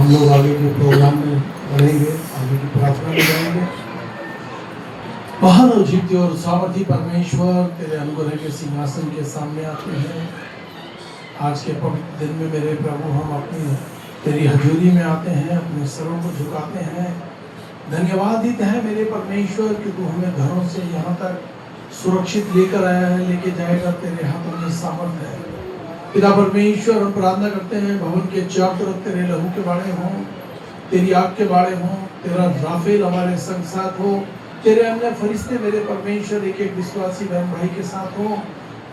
हम लोग आगे के प्रोग्राम में बढ़ेंगे, आगे की प्रार्थना में जाएंगे। महान और जीते और सामर्थी परमेश्वर, तेरे अनुग्रह के सिंहासन के सामने आते हैं। आज के पवित्र दिन में मेरे प्रभु हम अपनी तेरी हजूरी में आते हैं, अपने सरों को झुकाते हैं। धन्यवाद देते हैं मेरे परमेश्वर कि तू हमें घरों से यहाँ तक सुरक्षित लेकर आया है, लेके जाएगा। तेरे हाथों में सामर्थ है। पिता परमेश्वर, हम प्रार्थना करते हैं भवन के चारों तरफ तेरे लहू के बाड़े हों, तेरी आग के बाड़े हों, तेरा राफेल हमारे संग साथ हो, तेरे अन्य फरिश्ते मेरे परमेश्वर एक एक विश्वासी बहन भाई के साथ हो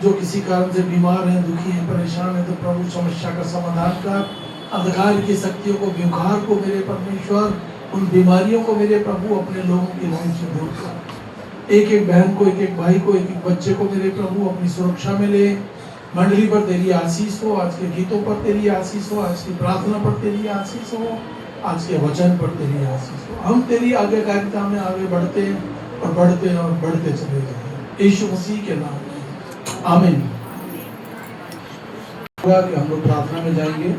जो किसी कारण से बीमार हैं, दुखी हैं, परेशान हैं। तो प्रभु समस्या का समाधान कर, अंधकार की शक्तियों को, बुखार को मेरे परमेश्वर, उन बीमारियों को मेरे प्रभु अपने लोगों की लाइन से दूर कर। एक एक बहन को, एक एक भाई को, एक एक बच्चे को मेरे प्रभु अपनी सुरक्षा में ले। मंडली पर तेरी आशीष हो, आज के गीतों पर तेरी आशीष हो, आज की प्रार्थना पर तेरी आशीष हो, आज के वचन पर तेरी आशीष हो। हम तेरी आज्ञाकारिता में आगे बढ़ते और बढ़ते और बढ़ते चले जाएं, यीशु मसीह के नाम में आमीन। कि हम लोग प्रार्थना में जाएंगे।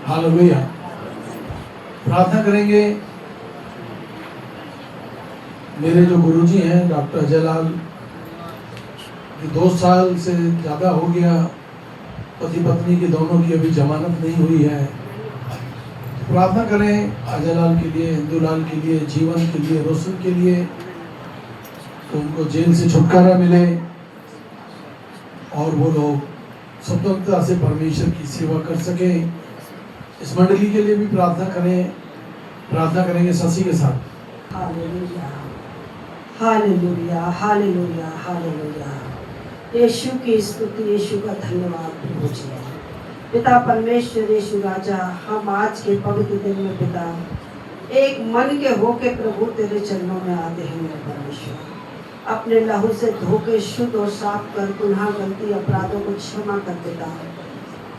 हालेलुया। प्रार्थना करेंगे। मेरे जो गुरुजी हैं डॉक्टर अजय लाल, 2 साल से ज़्यादा हो गया, पति पत्नी की दोनों की अभी जमानत नहीं हुई है। प्रार्थना करें अजय लाल के लिए, हिंदू लाल के लिए, जीवन के लिए, रोशन के लिए, तो उनको जेल से छुटकारा मिले और वो लोग स्वतंत्रता से परमेश्वर की सेवा कर सके। इस मंडली के लिए भी प्रार्थना करें। प्रार्थना करेंगे शशि के साथ। Hallelujah, hallelujah, hallelujah, hallelujah. Yeshu की स्तुति, यीशु का धन्यवाद प्रभु जी। पिता परमेश्वर, यीशु राजा, हम आज के पवित्र दिन में पिता एक मन के होके प्रभु तेरे चरणों में आते हैं मेरे परमेश्वर। अपने लहू से धोके शुद्ध और साफ कर, गुनाह गलती अपराधों को क्षमा कर पिता।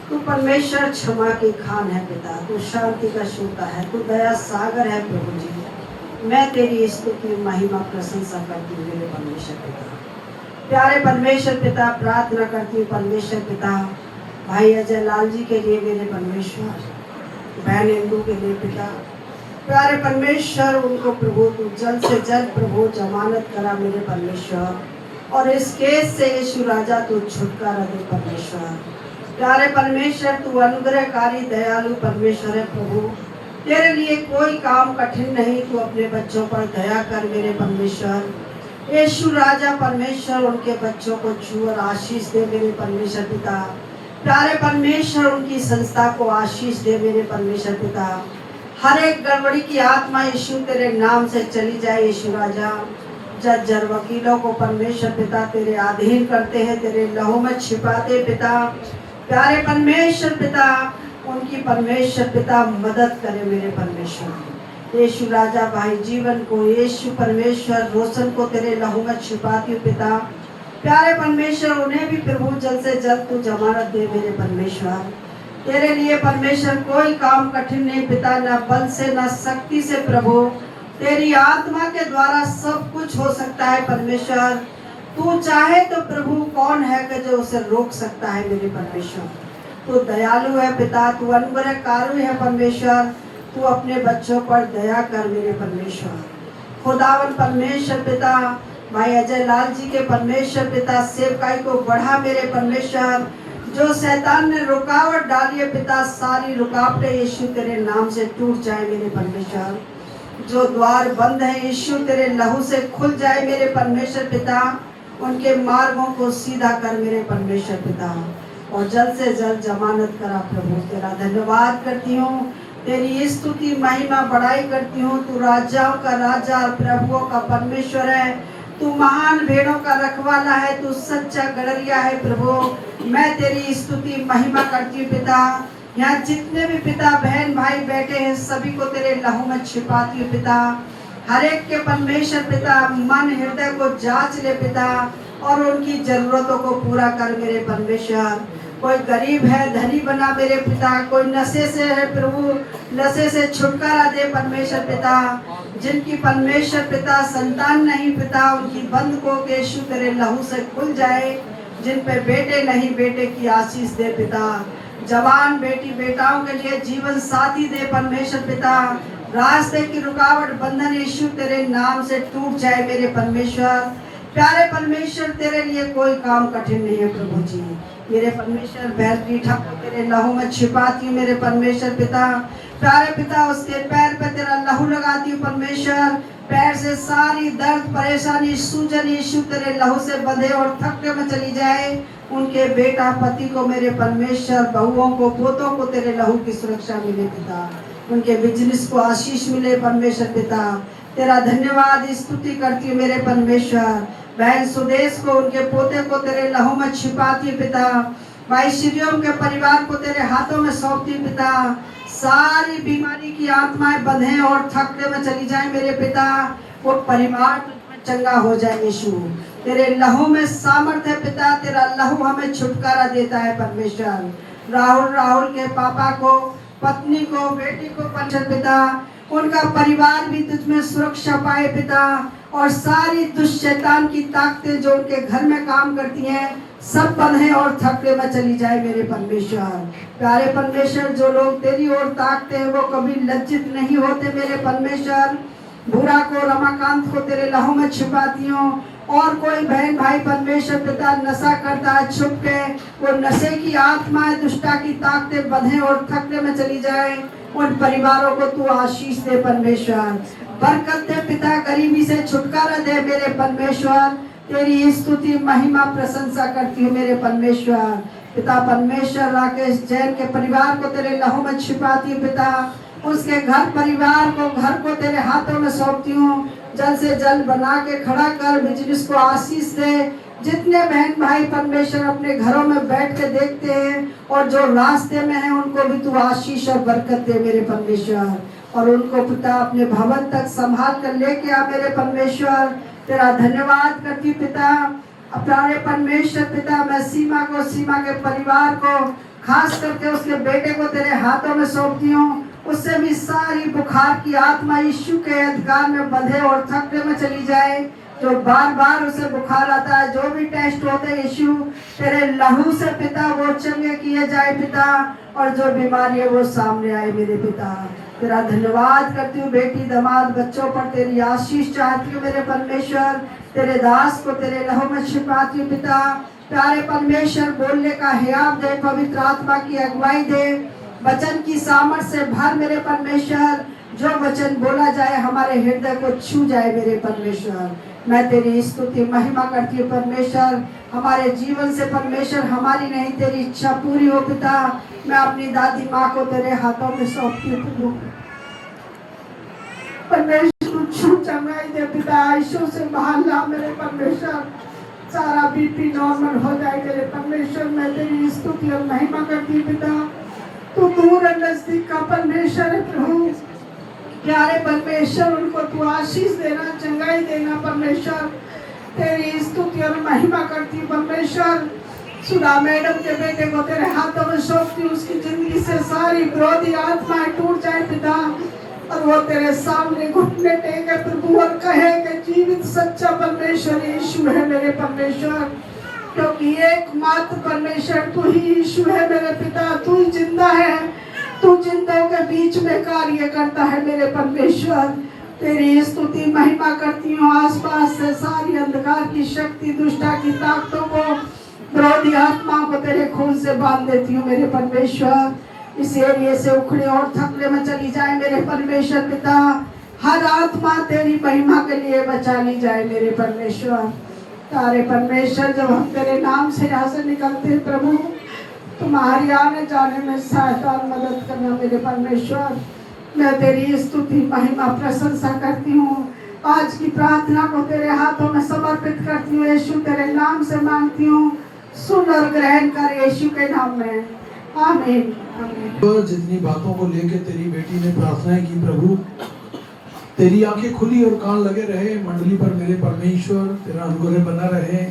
तू परमेश्वर क्षमा की खान है पिता, तू शांति का श्रोता है, तू दया सागर है प्रभु जी। मैं तेरी स्तुति महिमा प्रशंसा करती हूँ मेरे परमेश्वर पिता। प्यारे परमेश्वर पिता, प्रार्थना करती हूँ परमेश्वर पिता भाई अजय लाल जी के लिए मेरे परमेश्वर, बहन इंदू के लिए पिता। प्यारे परमेश्वर, उनको प्रभु तू जल्द से जल्द प्रभु जमानत करा मेरे परमेश्वर, और इस केस से यीशु राजा तू छुटकारा दे परमेश्वर। प्यारे परमेश्वर, तू अनुग्रहकारी दयालु परमेश्वर है प्रभु। तेरे लिए कोई काम कठिन नहीं, तू अपने बच्चों पर दया कर मेरे परमेश्वर। यीशु राजा परमेश्वर, उनके बच्चों को छू और आशीष दे मेरे परमेश्वर पिता। प्यारे परमेश्वर, उनकी संस्था को आशीष दे मेरे परमेश्वर पिता। हर एक गड़बड़ी की आत्मा यीशु तेरे नाम से चली जाए यीशु राजा। जज वकीलों को परमेश्वर पिता तेरे अधीन करते हैं, तेरे लहू में छिपाते पिता। प्यारे परमेश्वर पिता, उनकी परमेश्वर पिता मदद करे मेरे परमेश्वर। यीशु राजा भाई जीवन को, यीशु परमेश्वर रोशन को तेरे लहू में छिपाती हूँ पिता। प्यारे परमेश्वर, उन्हें भी प्रभु जल्द से जल्द तू जमानत दे मेरे परमेश्वर। तेरे लिए परमेश्वर कोई काम कठिन नहीं पिता, न बल से न शक्ति से प्रभु, तेरी आत्मा के द्वारा सब कुछ हो सकता है परमेश्वर। तू चाहे तो प्रभु कौन है कि जो उसे रोक सकता है मेरे परमेश्वर। तू दयालु है पिता, तू अनुग्रहकारी है परमेश्वर। तू अपने बच्चों पर दया कर मेरे परमेश्वर। खुदावन परमेश्वर पिता, भाई अजय लाल जी के परमेश्वर पिता सेवकाई को बढ़ा मेरे परमेश्वर। जो शैतान ने रुकावट डाली है पिता, सारी रुकावटें यीशु तेरे नाम से टूट जाए मेरे परमेश्वर। जो द्वार बंद है यीशु तेरे लहू से खुल जाए मेरे परमेश्वर पिता। उनके मार्गों को सीधा कर मेरे परमेश्वर पिता, और जल्द से जल्द जमानत करा प्रभु। तेरा धन्यवाद करती हूँ, तेरी स्तुति महिमा बड़ाई करती हूँ। तू राजाओं का राजा और प्रभुओं का परमेश्वर है। तू महान भेड़ों का रखवाला है, तू सच्चा गड़रिया है प्रभु। मैं तेरी स्तुति महिमा करती हूँ पिता। यहाँ जितने भी पिता बहन भाई बैठे हैं, सभी को तेरे लहू में छिपाती हूँ पिता। हर एक के परमेश्वर पिता मन हृदय को जांच ले पिता, और उनकी जरूरतों को पूरा कर मेरे परमेश्वर। कोई गरीब है, धनी बना मेरे पिता। कोई नशे से है प्रभु, नशे से छुटकारा दे परमेश्वर पिता। जिनकी परमेश्वर पिता संतान नहीं पिता, उनकी बंद को यीशु तेरे लहू से खुल जाए। जिन पे बेटे नहीं, बेटे की आशीष दे पिता। जवान बेटी बेटाओं के लिए जीवन साथी दे परमेश्वर पिता। रास्ते की रुकावट बंधन यीशु तेरे नाम से टूट जाए मेरे परमेश्वर। प्यारे परमेश्वर, तेरे लिए कोई काम कठिन नहीं है प्रभु जी। मेरे परमेश्वर बैरगी ठाकुर तेरे लहू में छिपाती हूँ मेरे परमेश्वर पिता। प्यारे पिता, उसके पैर पे तेरा लहू लगाती हूँ परमेश्वर। पैर से सारी दर्द परेशानी सूजन यीशु तेरे लहू से बंधे और थक्के में चली जाए। उनके बेटा पति को मेरे परमेश्वर, बहुओं को पोतों को तेरे लहू की सुरक्षा मिले पिता। उनके बिजनेस को आशीष मिले परमेश्वर पिता। तेरा धन्यवाद स्तुति करती हूँ मेरे परमेश्वर। बहन सुदेश को, उनके पोते को तेरे लहू में छिपाती हूँ पिता। भाई श्रीओम के परिवार को तेरे हाथों में सौंपती हूँ पिता। सारी बीमारी की आत्माएं बंधे और थकने में चली जाए मेरे पिता। वो परिवार तुझमें चंगा हो जाए यीशु। तेरे लहू में सामर्थ्य है पिता। तेरा लहू हमें छुटकारा देता है परमेश्वर। राहुल के पापा को, पत्नी को, बेटी को परमेश्वर पिता, उनका परिवार भी तुझमें सुरक्षा पाए पिता। और सारी दुष्ट शैतान की ताकतें जो उनके घर में काम करती हैं, सब बंधे और थकने में चली जाए मेरे परमेश्वर। प्यारे परमेश्वर, जो लोग तेरी ओर ताकते हैं वो कभी लज्जित नहीं होते मेरे परमेश्वर। भूरा को, रमाकांत को तेरे लहू में छिपाती हूँ। और कोई बहन भाई परमेश्वर पिता नशा करता है छुप के, वो नशे की आत्माएं, दुष्टा की ताकतें बंधे और थकने में चली जाए। उन परिवारों को तू आशीष दे परमेश्वर। बरकत दे पिता। गरीबी से छुटकारा दे मेरे परमेश्वर। तेरी स्तुति महिमा प्रशंसा करती हूँ मेरे परमेश्वर पिता। परमेश्वर, राकेश जैन के परिवार को तेरे लहू में छिपाती हूँ पिता। उसके घर परिवार को, घर को तेरे हाथों में सौंपती हूँ। जल से जल बना के खड़ा कर, बिजनेस को आशीष दे। जितने बहन भाई परमेश्वर अपने घरों में बैठ के देखते हैं और जो रास्ते में हैं, उनको भी तू आशीष और बरकत दे मेरे परमेश्वर। और उनको पिता अपने भवन तक संभाल कर लेके आ मेरे परमेश्वर। तेरा धन्यवाद करती पिता। प्यारे परमेश्वर पिता, मैं सीमा को, सीमा के परिवार को, खास करके उसके बेटे को तेरे हाथों में सौंपती हूँ। उससे भी सारी बुखार की आत्मा यीशु के अधिकार में बंधे और थकने में चली जाए। जो बार बार उसे बुखार आता है, जो भी टेस्ट होते हैं यीशु तेरे लहू से पिता वो चंगे किए जाए पिता। और जो बीमारी है वो सामने आए मेरे पिता। तेरा धन्यवाद करती हूँ बेटी दामाद बच्चों पर तेरी आशीष चाहती हूँ मेरे परमेश्वर। तेरे दास को तेरे लहू में छिपाती हूँ पिता। प्यारे परमेश्वर, बोलने का हियाव दे, पवित्र आत्मा की अगुवाई दे, वचन की सामर्थ्य से भर मेरे परमेश्वर। जो वचन बोला जाए हमारे हृदय को छू जाए मेरे परमेश्वर। मैं तेरी स्तुति महिमा करती हूँ परमेश्वर। हमारे जीवन से परमेश्वर, हमारी नहीं तेरी इच्छा पूरी हो पिता। मैं अपनी दादी माँ को तेरे हाथों में सौंपती हूँ परमेश्वर। छू चंगाई दे पिता। यीशु से बाहर ला मेरे परमेश्वर। सारा बीपी नॉर्मल हो जाए मेरे परमेश्वर। मैं तेरी स्तुति और महिमा करती हूँ पिता। तू दूर और नजदीक का परमेश्वर है प्रभु। प्यारे परमेश्वर, उनको तू आशीष देना, चंगाई देना परमेश्वर। तेरी स्तुति और महिमा करती परमेश्वर। सुधा मैडम के बेटे को तेरे हाथों में सौंपती हूँ। उसकी जिंदगी से सारी विरोधी आत्माएं टूट जाए पिता। और वो तेरे सामने घुटने टेके प्रभु और कहे कि जीवित सच्चा परमेश्वर यीशु है मेरे परमेश्वर। क्योंकि एकमात्र परमेश्वर तू ही यीशु है मेरे पिता। तू ही जिंदा है। तू जिंदों के बीच में कार्य करता है मेरे परमेश्वर। तेरी स्तुति महिमा करती हूँ। आसपास से सारी अंधकार की शक्ति, दुष्टा की ताकतों को, विरोधी आत्माओं को तेरे खून से बांध देती हूँ मेरे परमेश्वर। इस एरिए से उखड़े और थकने में चली जाए मेरे परमेश्वर पिता। हर आत्मा तेरी महिमा के लिए बचा ली जाए मेरे परमेश्वर। तारे परमेश्वर, जब हम तेरे नाम से यहाँ से निकलते हैं प्रभु, तुम्हारी आने जाने में सहायता और मदद करना मेरे परमेश्वर। मैं तेरी स्तुति महिमा प्रशंसा करती हूँ। आज की प्रार्थना को तेरे हाथों में समर्पित करती हूँ यीशु। तेरे नाम से मांगती हूँ, सुन और ग्रहण कर यीशु के नाम में, आमीन आमीन। जितनी बातों को लेकर तेरी बेटी ने प्रार्थनाएं की प्रभु, तेरी आंखें खुली और कान लगे रहे मंडली पर मेरे परमेश्वर। तेरा अनुग्रह बना रहे।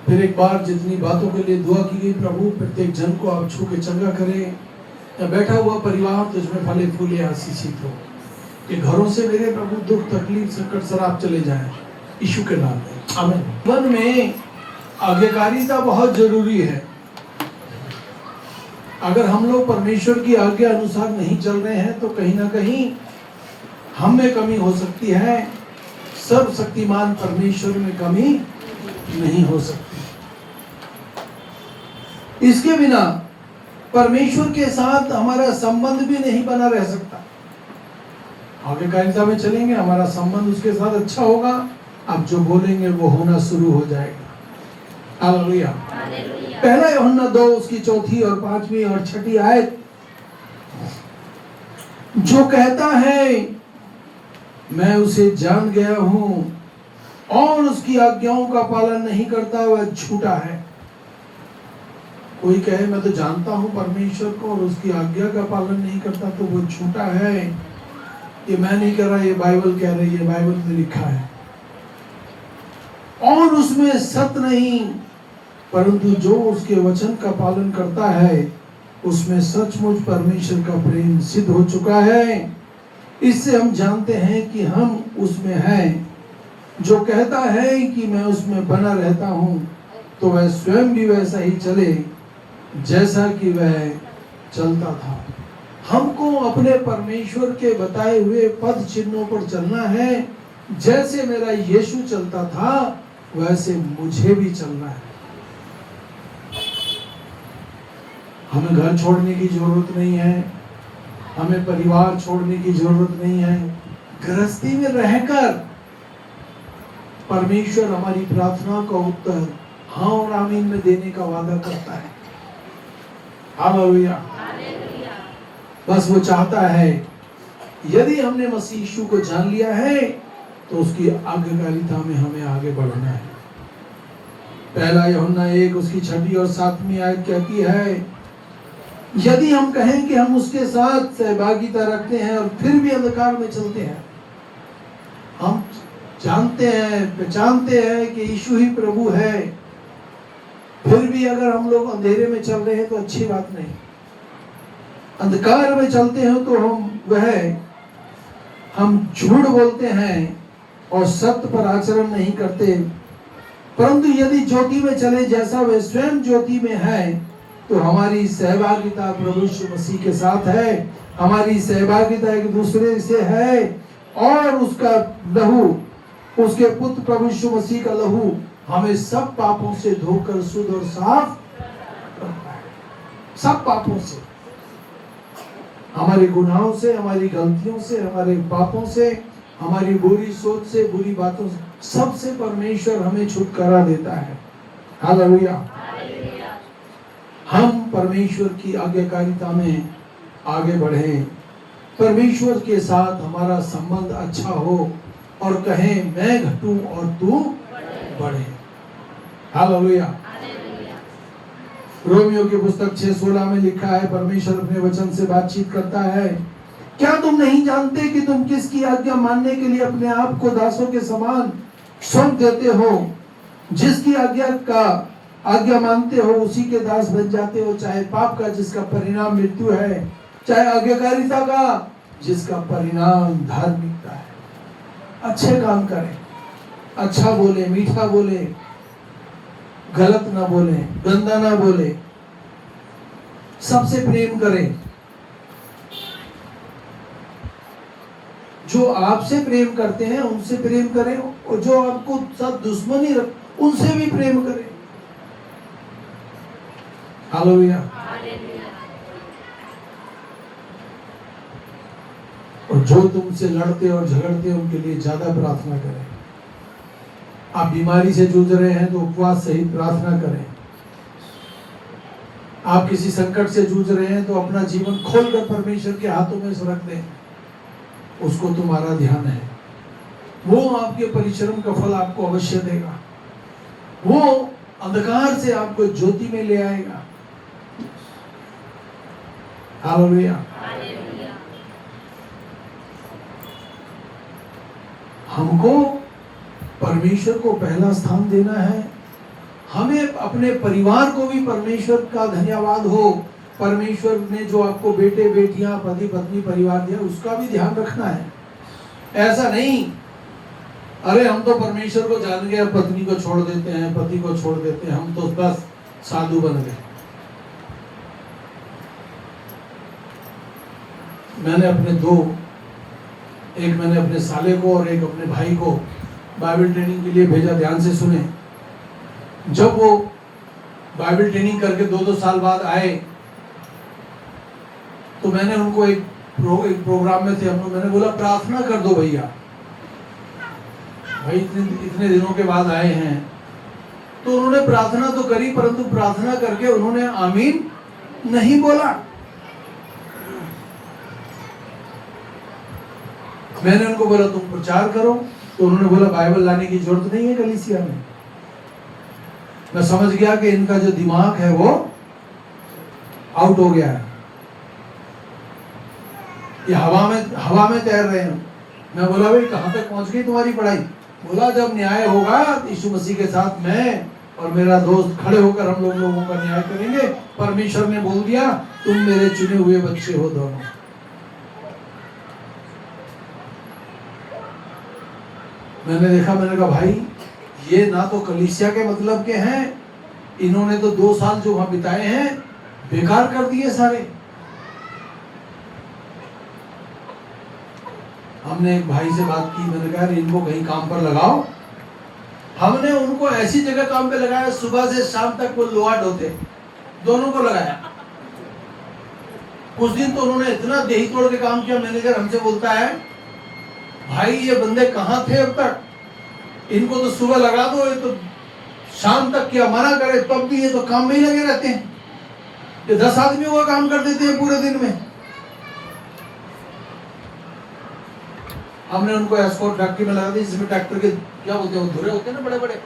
फिर एक बार जितनी बातों के लिए दुआ की गई प्रभु, प्रत्येक जन को आप छू के चंगा करें। या बैठा हुआ परिवार तुझमें फले फूले आशीषित हो। कि घरों से मेरे प्रभु दुख तकलीफ संकट शराब चले जाएं यीशु के नाम में, आमीन। जीवन में आज्ञाकारिता बहुत जरूरी है। अगर हम लोग परमेश्वर की आज्ञा अनुसार नहीं चल रहे हैं तो कहीं ना कहीं हम में कमी हो सकती है, सर्वशक्तिमान परमेश्वर में कमी नहीं हो सकती। इसके बिना परमेश्वर के साथ हमारा संबंध भी नहीं बना रह सकता। आज्ञाकारिता में चलेंगे, हमारा संबंध उसके साथ अच्छा होगा, अब जो बोलेंगे वो होना शुरू हो जाएगा। हालेलुया। पहला यूहन्ना 2 उसकी 4 और 5 और 6 आयत, जो कहता है मैं उसे जान गया हूं और उसकी आज्ञाओं का पालन नहीं करता वह झूठा है। कोई कहे मैं तो जानता हूं परमेश्वर को और उसकी आज्ञा का पालन नहीं करता तो वो झूठा है। ये मैं नहीं कर रहा, ये बाइबल कह रही है, बाइबल में लिखा है। और उसमें सत्य नहीं, परंतु जो उसके वचन का पालन करता है उसमें सचमुच परमेश्वर का प्रेम सिद्ध हो चुका है। इससे हम जानते हैं कि हम उसमें हैं। जो कहता है कि मैं उसमें बना रहता हूं तो वह स्वयं भी वैसा ही चले जैसा कि वह चलता था। हमको अपने परमेश्वर के बताए हुए पद चिन्हों पर चलना है। जैसे मेरा यीशु चलता था वैसे मुझे भी चलना है। हमें घर छोड़ने की जरूरत नहीं है, हमें परिवार छोड़ने की जरूरत नहीं है। गृहस्थी में रहकर परमेश्वर हमारी प्रार्थना का उत्तर हाँ और आमीन में देने का वादा करता है। हालेलुया। बस वो चाहता है यदि हमने मसीह यीशु को जान लिया है तो उसकी आज्ञाकारिता में हमें आगे बढ़ना है। पहला यूहन्ना 1 उसकी 6 और 7 आयत कहती है, यदि हम कहें कि हम उसके साथ सहभागिता रखते हैं और फिर भी अंधकार में चलते हैं, हम जानते हैं पहचानते हैं कि यीशु ही प्रभु है, फिर भी अगर हम लोग अंधेरे में चल रहे हैं तो अच्छी बात नहीं। अंधकार में चलते हैं तो हम झूठ बोलते हैं और सत्य पर आचरण नहीं करते। परंतु यदि ज्योति में चले जैसा वह स्वयं ज्योति में है तो हमारी सहभागिता प्रभु यीशु मसीह के साथ है। हमारी सहभागिता एक दूसरे से है और उसका लहू, उसके पुत्र प्रभु यीशु मसीह का लहू हमें सब पापों से धोकर शुद्ध और साफ करता है। सब पापों से, हमारे गुनाहों से, हमारी गलतियों से, हमारे पापों से, हमारी बुरी सोच से, बुरी बातों से, सबसे परमेश्वर हमें छुटकारा देता है। हालेलुया। हम परमेश्वर की आज्ञाकारिता में आगे बढ़ें, परमेश्वर के साथ हमारा संबंध अच्छा हो और कहें मैं घटूं और तू बढ़े। हालेलुया। रोमियो की पुस्तक 6:16 में लिखा है, परमेश्वर अपने वचन से बातचीत करता है, क्या तुम नहीं जानते कि तुम किसकी आज्ञा मानने के लिए अपने आप को दासों के समान सौंप देते हो? जिसकी आज्ञा मानते हो उसी के दास बन जाते हो, चाहे पाप का जिसका परिणाम मृत्यु है, चाहे आज्ञाकारिता का जिसका परिणाम धार्मिकता है। अच्छे काम करें, अच्छा बोले, मीठा बोले, गलत ना बोले, गंदा ना बोले, सबसे प्रेम करें। जो आपसे प्रेम करते हैं उनसे प्रेम करें और जो आपको सब दुश्मनी रख उनसे भी प्रेम करें। हालेलुया। और जो तुमसे लड़ते और झगड़ते हैं उनके लिए ज्यादा प्रार्थना करें। आप बीमारी से जूझ रहे हैं तो उपवास सहित प्रार्थना करें। आप किसी संकट से जूझ रहे हैं तो अपना जीवन खोलकर परमेश्वर के हाथों में रख दें। उसको तुम्हारा ध्यान है, वो आपके परिश्रम का फल आपको अवश्य देगा। वो अंधकार से आपको ज्योति में ले आएगा। हालेलुया। हमको परमेश्वर को पहला स्थान देना है। हमें अपने परिवार को भी परमेश्वर का धन्यवाद हो। परमेश्वर ने जो आपको बेटे बेटियां, पति पत्नी, परिवार दिया उसका भी ध्यान रखना है। ऐसा नहीं अरे हम तो परमेश्वर को जान गए, पत्नी को छोड़ देते हैं, पति को छोड़ देते हैं, हम तो बस साधु बन गए। मैंने एक मैंने अपने साले को और एक अपने भाई को बाइबल ट्रेनिंग के लिए भेजा। ध्यान से सुने। जब वो बाइबल ट्रेनिंग करके 2-2 साल बाद आए तो मैंने उनको एक प्रोग्राम में थे हम लोग, मैंने बोला प्रार्थना कर दो भैया, भाई इतने दिनों के बाद आए हैं। तो उन्होंने प्रार्थना तो करी, परंतु प्रार्थना करके उन्होंने आमीन नहीं बोला। मैंने उनको बोला तुम प्रचार करो, तो उन्होंने बोला बाइबल लाने की जरूरत नहीं है कलीसिया में। मैं समझ गया कि इनका जो दिमाग है वो आउट हो गया है, ये हवा में तैर रहे हैं। मैं बोला भाई कहां तक पहुंच गई तुम्हारी पढ़ाई? बोला जब न्याय होगा यीशु मसीह के साथ मैं और मेरा दोस्त खड़े होकर हम लोगों का न्याय करेंगे। परमेश्वर ने बोल दिया तुम मेरे चुने हुए बच्चे हो दोनों। मैंने देखा, मैंने कहा भाई ये ना तो कलीसिया के मतलब के हैं, इन्होंने तो 2 साल जो वहां बिताए हैं बेकार कर दिए सारे। हमने एक भाई से बात की, मैंने कहा इनको कहीं काम पर लगाओ। हमने उनको ऐसी जगह काम पे लगाया, सुबह से शाम तक वो लोहा ढोते, दोनों को लगाया। कुछ दिन तो उन्होंने इतना देही तोड़ के काम किया, मैनेजर हमसे बोलता है भाई ये बंदे कहाँ थे अब तक, इनको तो सुबह लगा दो, ये तो शाम तक क्या मना करे तब भी ये तो काम में ही लगे रहते हैं। ये 10 आदमियों का काम कर देते हैं पूरे दिन में। हमने उनको एस्कॉर्ट फैक्ट्री में लगा दी, जिसमें ट्रैक्टर के क्या बोलते हैं वो धुरे होते हैं ना बड़े बड़े,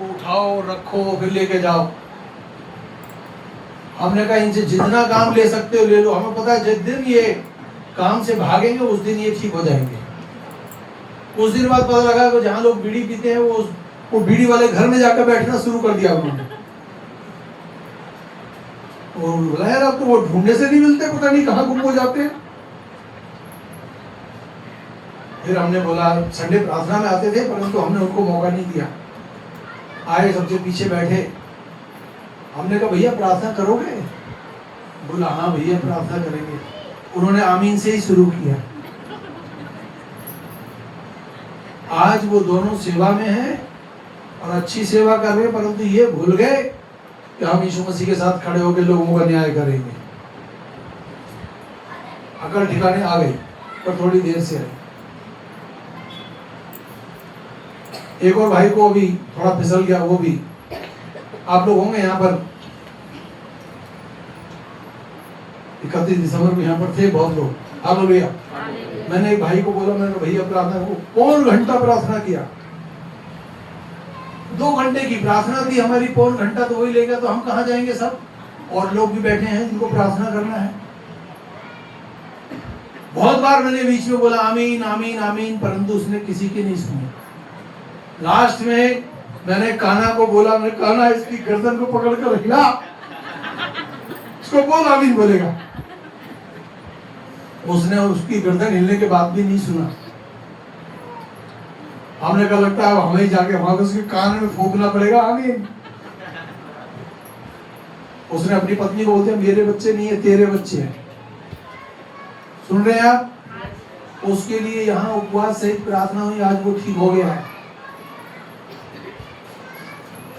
उठाओ रखो फिर लेके जाओ। हमने कहा इनसे जितना काम ले सकते हो ले लो, हमें पता है जिस दिन ये काम से भागेंगे उस दिन ये ठीक हो जाएंगे। उस दिन बाद पता लगा कि जहां लोग बीड़ी पीते हैं वो बीड़ी वाले घर में जाकर बैठना शुरू कर दिया उन्होंने। बोला यार अब तो वो ढूंढने से नहीं मिलते, पता नहीं कहाँ गुम हो जाते हैं। फिर हमने बोला संडे प्रार्थना में आते थे, परंतु हमने उनको मौका नहीं दिया। आए सबसे पीछे बैठे, हमने कहा भैया प्रार्थना करोगे? बोला हाँ भैया प्रार्थना करेंगे। उन्होंने आमीन से ही शुरू किया। आज वो दोनों सेवा में हैं और अच्छी सेवा कर रहे हैं, परंतु ये भूल गए कि हम यीशु मसीह के साथ खड़े होकर लोगों का न्याय करेंगे। अकल ठिकाने आ गई, पर थोड़ी देर से आई। एक और भाई को भी थोड़ा फिसल गया, वो भी आप लोग होंगे यहाँ पर 31 दिसंबर को यहाँ पर थे बहुत लोग। हालेलुया। मैंने एक भाई को बोला, मैंने भैया प्रार्थना को 1 घंटा प्रार्थना किया। 2 घंटे की प्रार्थना थी हमारी, 1 घंटा तो वही लेगा, तो हम कहाँ जाएंगे सब? और लोग भी बैठे हैं जिनको प्रार्थना करना है। बहुत बार मैंने बीच में बोला आमीन आमीन आमीन, परंतु उसने किसी की नहीं सुनी। लास्ट में मैंने कान्हा को बोला, मैंने कान्हा इसकी गर्दन को पकड़ कर हिला, इसको बोल आमीन बोलेगा। उसने उसकी गर्दन हिलने के बाद भी नहीं सुना। हमने कहा लगता है हमें जाके वहां उसके कान में फूंकना पड़ेगा आमीन। उसने अपनी पत्नी को बोलते मेरे बच्चे नहीं है तेरे बच्चे हैं। सुन रहे हैं आप? उसके लिए यहाँ उपवास सहित प्रार्थना हुई, आज वो ठीक हो गया है।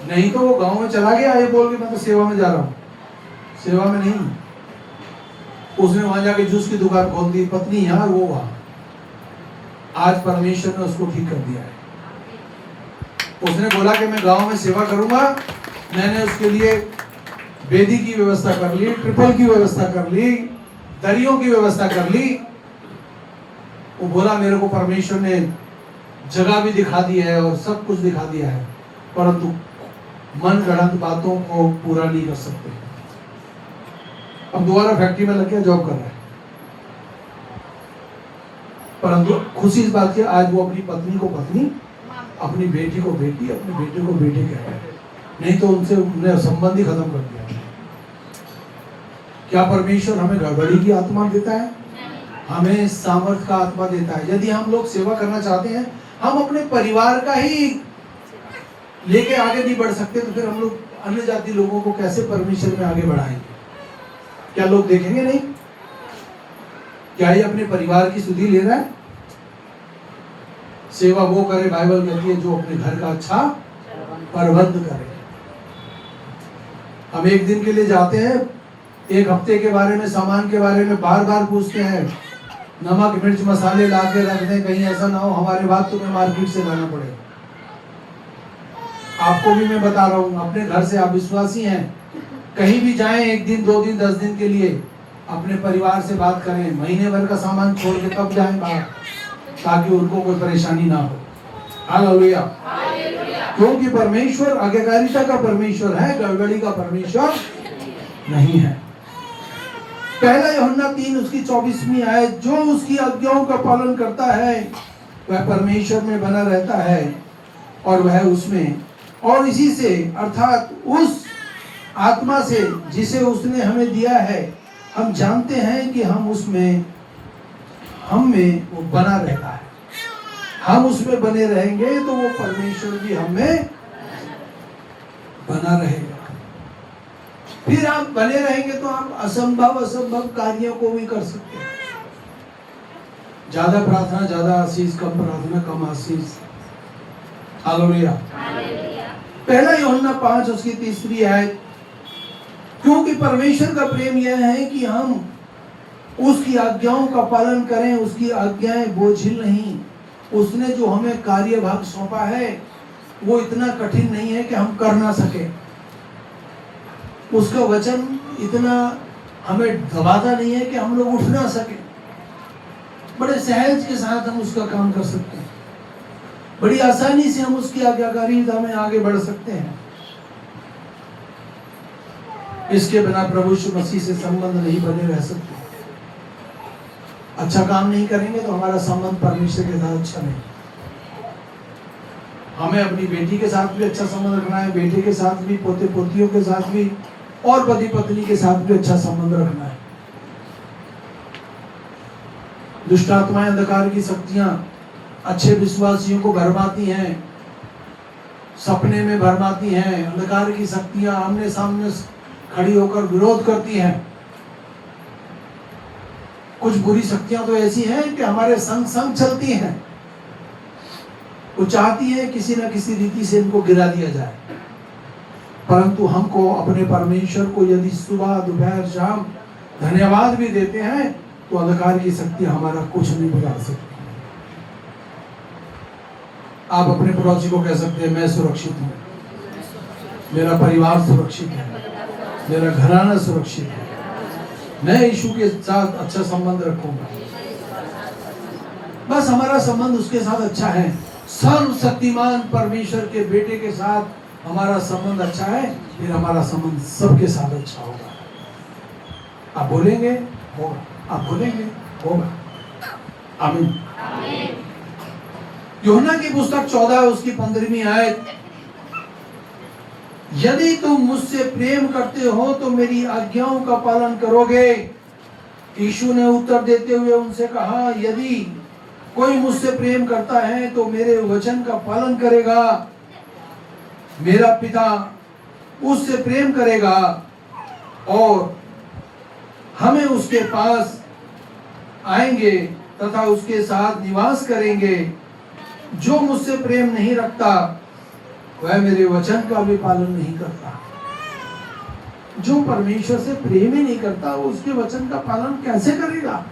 नहीं तो वो गांव में चला गया ये बोल के मैं तो सेवा में जा रहा हूँ, सेवा में नहीं। उसने वहां जाके जूस की दुकान खोल दी, पत्नी यहाँ वो वहां। आज परमेश्वर ने उसको ठीक कर दिया है। उसने बोला कि मैं गांव में सेवा करूंगा। मैंने उसके लिए वेदी की व्यवस्था कर ली, ट्रिपल की व्यवस्था कर ली, दरियों की व्यवस्था कर ली। वो बोला मेरे को परमेश्वर ने जगह भी दिखा दी है और सब कुछ दिखा दिया है, परंतु मन गढ़ंत बातों को पूरा नहीं कर सकते। अब दोबारा फैक्ट्री में लग के जॉब कर रहा है। परंतु खुशी इस बात की आज वो अपनी पत्नी को पत्नी, अपनी बेटी को बेटी, अपने बेटे को बेटे कह रहा है। नहीं तो उनसे उन्हें संबंध ही खत्म कर दिया। क्या परमेश्वर हमें गड़बड़ी की आत्मा देता है? हमें सामर्थ का आत्मा देता है। यदि हम लोग सेवा करना चाहते हैं, हम अपने परिवार का ही लेके आगे नहीं बढ़ सकते, तो फिर हम लोग अन्य जाति लोगों को कैसे परमेश्वर में आगे बढ़ाएंगे? क्या लोग देखेंगे नहीं? क्या ये अपने परिवार की सुधि ले रहा है? सेवा वो करे, बाइबल कहती है, जो अपने घर का अच्छा प्रबंध करे। हम एक दिन के लिए जाते हैं, एक हफ्ते के बारे में, सामान के बारे में बार बार पूछते हैं, नमक मिर्च मसाले ला के रख दें, कहीं ऐसा ना हो हमारे बाद तुम्हें मार्केट से लाना पड़े। आपको भी मैं बता रहा हूँ, अपने घर से आप विश्वासी हैं, कहीं भी जाएं, एक दिन 2 दिन 10 दिन के लिए, अपने परिवार से बात करें, महीने भर का सामान छोड़ के तब जाएं बाहर, ताकि उनको कोई परेशानी ना हो। हालेलुया। क्योंकि परमेश्वर आज्ञाकारिता का परमेश्वर है, गड़बड़ी का परमेश्वर नहीं है। पहला यूहन्ना 3 उसकी 24वीं आयत, जो उसकी आज्ञाओं का पालन करता है वह परमेश्वर में बना रहता है और वह उसमें, और इसी से अर्थात उस आत्मा से जिसे उसने हमें दिया है हम जानते हैं कि हम उसमें, हम में वो बना रहता है। हम उसमें बने रहेंगे तो वो परमेश्वर भी हमें बना रहेगा। फिर आप बने रहेंगे तो आप असंभव कार्यों को भी कर सकते हैं। ज्यादा प्रार्थना ज्यादा आशीष, कम प्रार्थना कम आशीष। हालेलुया। पहला यूहन्ना 5 उसकी 3री आयत, क्योंकि परमेश्वर का प्रेम यह है कि हम उसकी आज्ञाओं का पालन करें। उसकी आज्ञाएं बोझिल नहीं। उसने जो हमें कार्यभाग सौंपा है वो इतना कठिन नहीं है कि हम कर ना सके। उसका वचन इतना हमें दबाता नहीं है कि हम लोग उठ ना सके। बड़े सहज के साथ हम उसका काम कर सकते हैं, बड़ी आसानी से हम उसकी आज्ञाकारिता में आगे बढ़ सकते हैं। इसके बिना प्रभु यीशु मसीह से संबंध नहीं बने रह सकते। अच्छा काम नहीं करेंगे तो हमारा संबंध परमेश्वर के साथ अच्छा नहीं। हमें अपनी बेटी के साथ भी अच्छा संबंध रखना है, बेटे के साथ भी, पोते पोतियों के साथ भी, और पति पत्नी के साथ भी अच्छा संबंध रखना है। दुष्ट आत्माएं, अंधकार की शक्तियां अच्छे विश्वासियों को भरमाती हैं, सपने में भरमाती हैं। अंधकार की शक्तियां आमने सामने खड़ी होकर विरोध करती हैं। कुछ बुरी शक्तियां तो ऐसी हैं कि हमारे संग संग चलती हैं। वो चाहती है किसी न किसी रीति से इनको गिरा दिया जाए, परंतु हमको अपने परमेश्वर को यदि सुबह दोपहर शाम धन्यवाद भी देते हैं तो अंधकार की शक्ति हमारा कुछ नहीं बिगाड़ सकती। आप अपने पड़ोसी को कह सकते हैं, मैं सुरक्षित हूँ, मेरा परिवार सुरक्षित है, मेरा घराना सुरक्षित है, मैं यीशु के साथ अच्छा संबंध रखूंगा। बस हमारा संबंध उसके साथ अच्छा है। सर्वशक्तिमान परमेश्वर के बेटे के साथ हमारा संबंध अच्छा है, फिर हमारा संबंध सबके साथ अच्छा होगा। आप बोलेंगे होगा, आप बोलेंगे होगा। आमीन। यूहन्ना की पुस्तक 14 उसकी 15वीं आयत, यदि तुम मुझसे प्रेम करते हो तो मेरी आज्ञाओं का पालन करोगे। यीशु ने उत्तर देते हुए उनसे कहा, यदि कोई मुझसे प्रेम करता है तो मेरे वचन का पालन करेगा। मेरा पिता उससे प्रेम करेगा और हमें उसके पास आएंगे तथा उसके साथ निवास करेंगे। जो मुझसे प्रेम नहीं रखता वह मेरे वचन का भी पालन नहीं करता। जो परमेश्वर से प्रेम ही नहीं करता वो उसके वचन का पालन कैसे करेगा?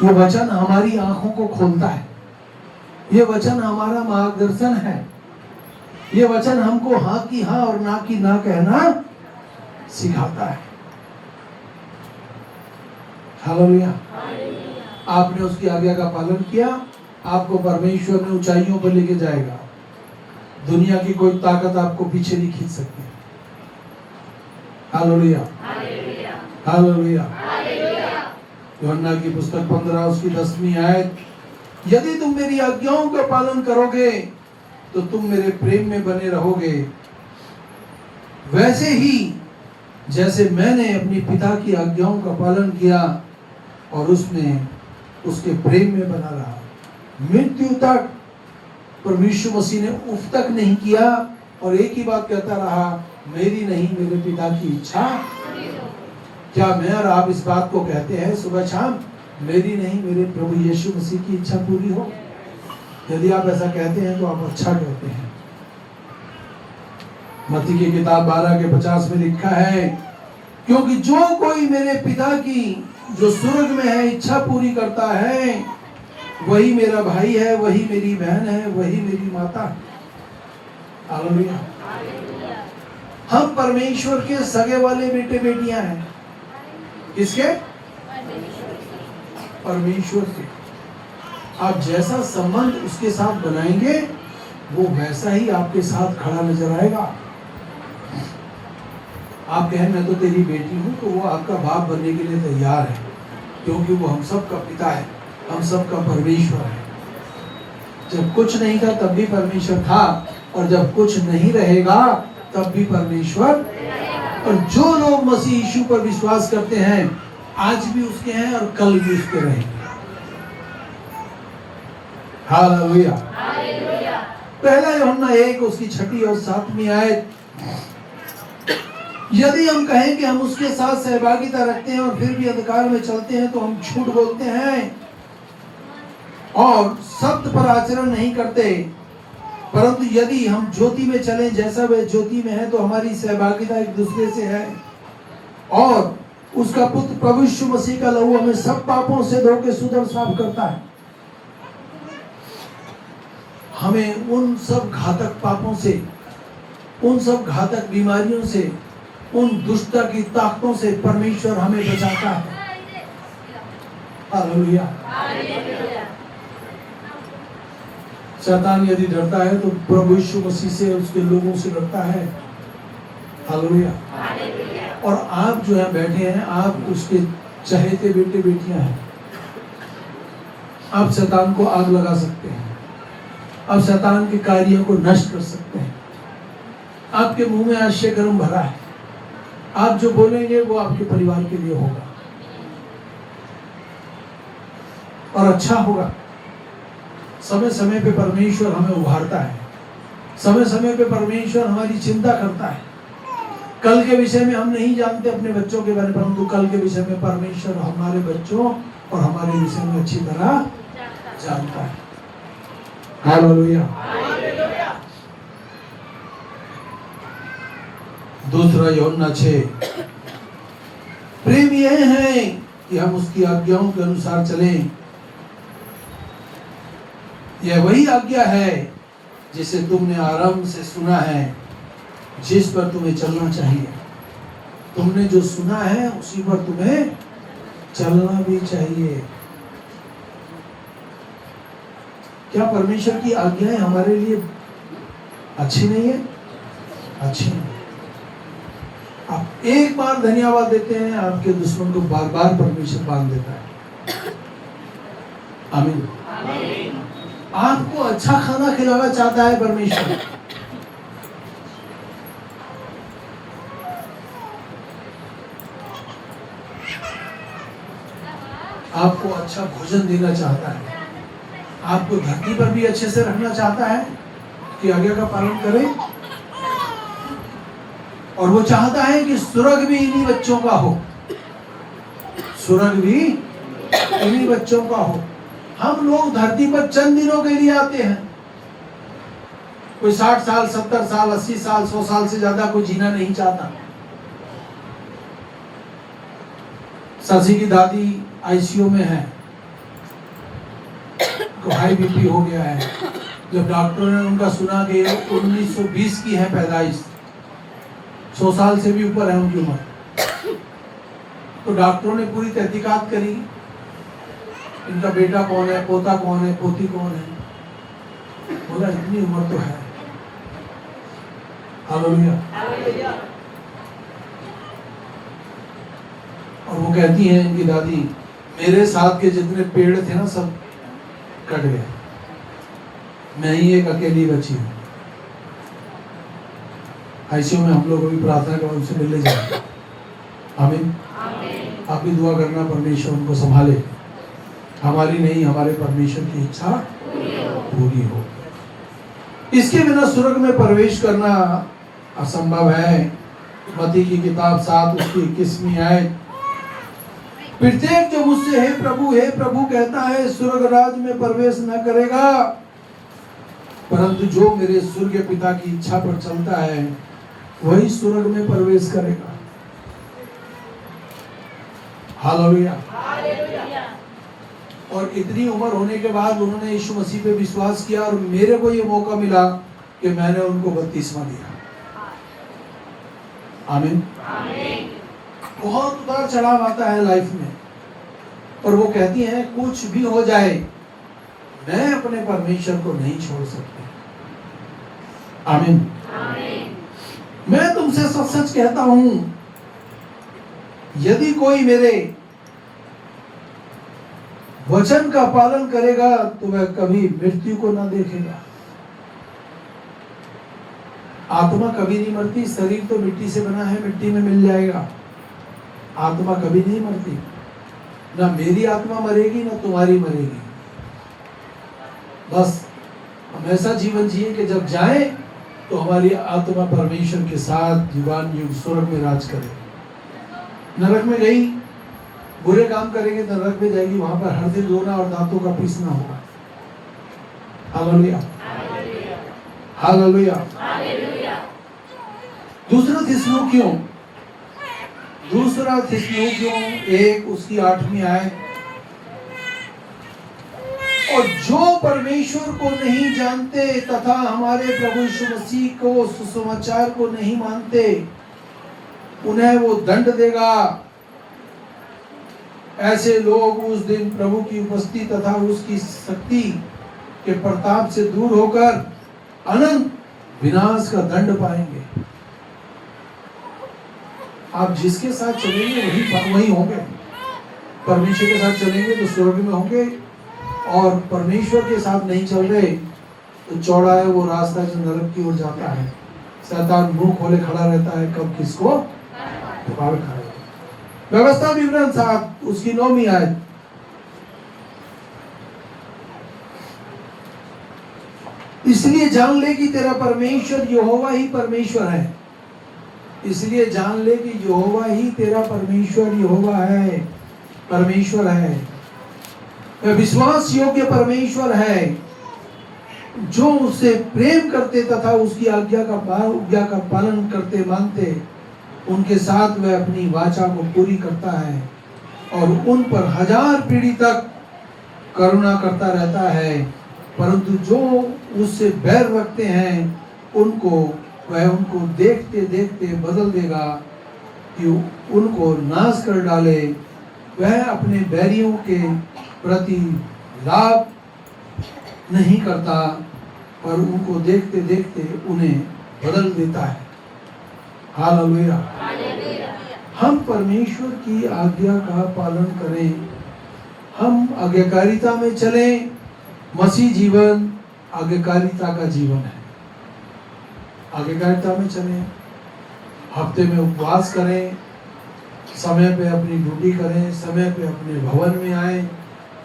ये वचन हमारी आंखों को खोलता है, ये वचन हमारा मार्गदर्शन है, ये वचन हमको हाँ की हाँ और ना की ना कहना सिखाता है। हालेलुया। आपने उसकी आज्ञा का पालन किया, आपको परमेश्वर ने ऊंचाइयों पर लेके जाएगा। दुनिया की कोई ताकत आपको पीछे नहीं खींच सकती। Hallelujah, hallelujah. यूहन्ना की पुस्तक 15 उसकी 10वीं आयत, यदि तुम मेरी आज्ञाओं का पालन करोगे तो तुम मेरे प्रेम में बने रहोगे, वैसे ही जैसे मैंने अपनी पिता की आज्ञाओं का पालन किया और उसमें उसके प्रेम में बना रहा। मृत्यु तक परमेश्वर मसीह ने उफ तक नहीं किया और एक ही बात कहता रहा, मेरी नहीं मेरे पिता की इच्छा। क्या मैं और आप इस बात को कहते हैं सुबह शाम, मेरी नहीं मेरे प्रभु यीशु मसीह की इच्छा पूरी हो? यदि आप ऐसा कहते हैं तो आप अच्छा कहते हैं। मत्ती की किताब 12:50 में लिखा है, क्योंकि जो कोई मेरे पिता की जो स्वर्ग में है इच्छा पूरी करता है, वही मेरा भाई है, वही मेरी बहन है, वही मेरी माता है। हालेलुया। हम परमेश्वर के सगे वाले बेटे बेटियां हैं। किसके? परमेश्वर के। आप जैसा संबंध उसके साथ बनाएंगे वो वैसा ही आपके साथ खड़ा नजर आएगा। आप कहें मैं तो तेरी बेटी हूं, तो वो आपका बाप बनने के लिए तैयार है, क्योंकि वो हम सब का पिता है, हम सब का परमेश्वर है। जब कुछ नहीं था तब भी परमेश्वर था, और जब कुछ नहीं रहेगा तब भी परमेश्वर। और जो लोग मसीह यीशु पर विश्वास करते हैं आज भी उसके हैं और कल भी उसके रहेंगे। हालेलुया। पहला यूहन्ना 1 उसकी 6 और 7 आयत, यदि हम कहें कि हम उसके साथ सहभागिता रखते हैं और फिर भी अंधकार में चलते हैं तो हम झूठ बोलते हैं और सत्य पर आचरण नहीं करते। परंतु यदि हम ज्योति में चलें जैसा वह ज्योति में है तो हमारी सहभागिता एक दूसरे से है, और उसका पुत्र प्रभु यीशु मसीह का लहू हमें सब पापों से धो के शुद्ध और साफ करता है। हमें उन सब घातक पापों से, उन सब घातक बीमारियों से, उन दुष्टता की ताकतों से परमेश्वर हमें बचाता है। हालेलुया। शैतान यदि डरता है तो प्रभु यीशु मसीह से, उसके लोगों से डरता है। हालेलुया। और आप जो है बैठे हैं, आप उसके चहेते बेटे बेटियां हैं। आप शैतान को आग लगा सकते हैं, आप शैतान के कार्यों को नष्ट कर सकते हैं। आपके मुंह में आज कर्म भरा है, आप जो बोलेंगे वो आपके परिवार के लिए होगा और अच्छा होगा। समय समय पे परमेश्वर हमें उभारता है, समय समय पे परमेश्वर हमारी चिंता करता है। कल के विषय में हम नहीं जानते अपने बच्चों के बारे में, परंतु कल के विषय में परमेश्वर हमारे बच्चों और हमारे विषय में अच्छी तरह जानता है। हालेलुया। दूसरा यूहन्ना 6, प्रेम यह है कि हम उसकी आज्ञाओं के अनुसार चलें। यह वही आज्ञा है जिसे तुमने आरंभ से सुना है, जिस पर तुम्हें चलना चाहिए। तुमने जो सुना है उसी पर तुम्हें चलना भी चाहिए। क्या परमेश्वर की आज्ञाएं हमारे लिए अच्छी नहीं है? अच्छी नहीं। आप एक बार धन्यवाद देते हैं, आपके दुश्मन को बार बार परमेश्वर बांध देता है। आमीन। आपको अच्छा खाना खिलाना चाहता है परमेश्वर। आपको अच्छा भोजन देना चाहता है, आपको धरती पर भी अच्छे से रखना चाहता है कि आज्ञा का पालन करें। और वो चाहता है कि स्वर्ग भी इन्हीं बच्चों का हो, स्वर्ग भी इन्हीं बच्चों का हो। हम लोग धरती पर चंद दिनों के लिए आते हैं। कोई 60 साल, 70 साल, 80 साल, 100 साल से ज्यादा कोई जीना नहीं चाहता। सासी की दादी आईसीयू में है, तो हाई बीपी हो गया है। जब डॉक्टरों ने उनका सुना कि 1920 की है पैदाइश, 100 साल से भी ऊपर है उनकी उम्र, तो डॉक्टरों ने पूरी तहकीकात करी, इनका बेटा कौन है, पोता कौन है, पोती कौन है। बोला इतनी उम्र तो है। हालेलुया। और वो कहती है इनकी दादी, मेरे साथ के जितने पेड़ थे ना सब कट गए, मैं ही एक अकेली बची हूँ। आईसीयू में हम लोग अभी प्रार्थना कर उनसे मिलने जाए। आमीन। आप भी दुआ करना परमेश्वर उनको संभाले, हमारी नहीं हमारे परमेश्वर की इच्छा पूरी हो। इसके बिना स्वर्ग में प्रवेश करना असंभव है। मत्ती की किताब 7 उसकी 21 आयत, प्रत्येक जो मुझसे हे प्रभु कहता है स्वर्ग राज में प्रवेश न करेगा, परंतु जो मेरे स्वर्गीय पिता की इच्छा पर चलता है वही स्वर्ग में प्रवेश करेगा। हालेलुया। और इतनी उम्र होने के बाद उन्होंने यीशु मसीह पे विश्वास किया और मेरे को ये मौका मिला कि मैंने उनको बपतिस्मा दिया। आमीन। बहुत उतार चढ़ाव आता है लाइफ में, और वो कहती हैं कुछ भी हो जाए मैं अपने परमेश्वर को नहीं छोड़ सकती। आमीन। मैं तुमसे सच सच कहता हूं, यदि कोई मेरे वचन का पालन करेगा तो वह कभी मृत्यु को ना देखेगा। आत्मा कभी नहीं मरती, शरीर तो मिट्टी से बना है, मिट्टी में मिल जाएगा। आत्मा कभी नहीं मरती, ना मेरी आत्मा मरेगी ना तुम्हारी मरेगी। बस हमेशा जीवन जिए कि जब जाए तो हमारी आत्मा परमेश्वर के साथ युगान युग स्वर्ग में राज करे। नरक में गई, बुरे काम करेंगे तो नरक में जाएगी, वहां पर हर दिन रोना और दांतों का पीसना होगा। Hallelujah, hallelujah. दूसरा थिस्सलुनीकियों 1 उसकी 8वीं आयत। और जो परमेश्वर को नहीं जानते तथा हमारे प्रभु यीशु मसीह को सुसमाचार को नहीं मानते, उन्हें वो दंड देगा। ऐसे लोग उस दिन प्रभु की उपस्थिति तथा उसकी शक्ति के प्रताप से दूर होकर अनंत विनाश का दंड पाएंगे। आप जिसके साथ चलेंगे वही होंगे। परमेश्वर के साथ चलेंगे तो स्वर्ग में होंगे, और परमेश्वर के साथ नहीं चल रहे तो चौड़ा है वो रास्ता जो नरक की ओर जाता है। शैतान मुंह खोले खड़ा रहता है, कब किसको पुकार खाएगा। व्यवस्था विवरण 7 उसकी 9वीं आयत। इसलिए जान ले कि तेरा परमेश्वर यहोवा ही परमेश्वर है। इसलिए जान ले कि यहोवा ही तेरा परमेश्वर यहोवा है, परमेश्वर है। वह विश्वास योग्य परमेश्वर है, जो उससे प्रेम करते तथा उसकी आज्ञा का पालन करते मानते, उनके साथ वह अपनी वाचा को पूरी करता है और उन पर 1000 पीढ़ी तक करुणा करता रहता है। परंतु जो उससे बैर रखते हैं वह उनको देखते देखते बदल देगा कि उनको नाश कर डाले। वह अपने बैरियों के प्रति लाभ नहीं करता, पर उनको देखते देखते उन्हें बदल देता है। हालेलुया। हम परमेश्वर की आज्ञा का पालन करें, हम आज्ञाकारिता में चलें। मसीह जीवन आज्ञाकारिता का जीवन है। आज्ञाकारिता में चलें, हफ्ते में उपवास करें, समय पे अपनी ड्यूटी करें, समय पे अपने भवन में आए।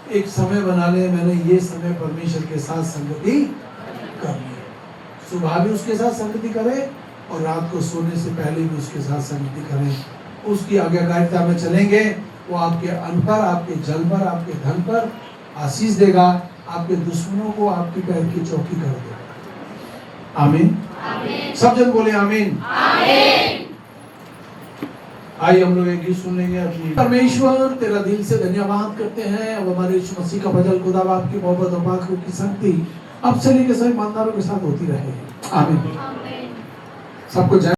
एक समय बना लें, मैंने ये समय परमेश्वर के साथ संगति करनी है। सुबह भी उसके साथ संगति करें और रात को सोने से पहले भी उसके साथ संगति करें। उसकी आज्ञाकारिता में चलेंगे, वो आपके अन्न पर, आपके जल पर, आपके धन पर आशीष देगा, आपके दुश्मनों को आपकी पैर की चौकी कर देगा। आमीन। सब जन बोले आमीन। आइए हम लोग एक गीत सुन लेंगे अपनी। परमेश्वर तेरा दिल से धन्यवाद करते हैं। अब हमारे यीशु मसीह का भजन खुदा बाप की मोहब्बत और पाक की शक्ति अब से लेकर सभी ईमानदारों के साथ होती रहे। आमीन। सबको जय।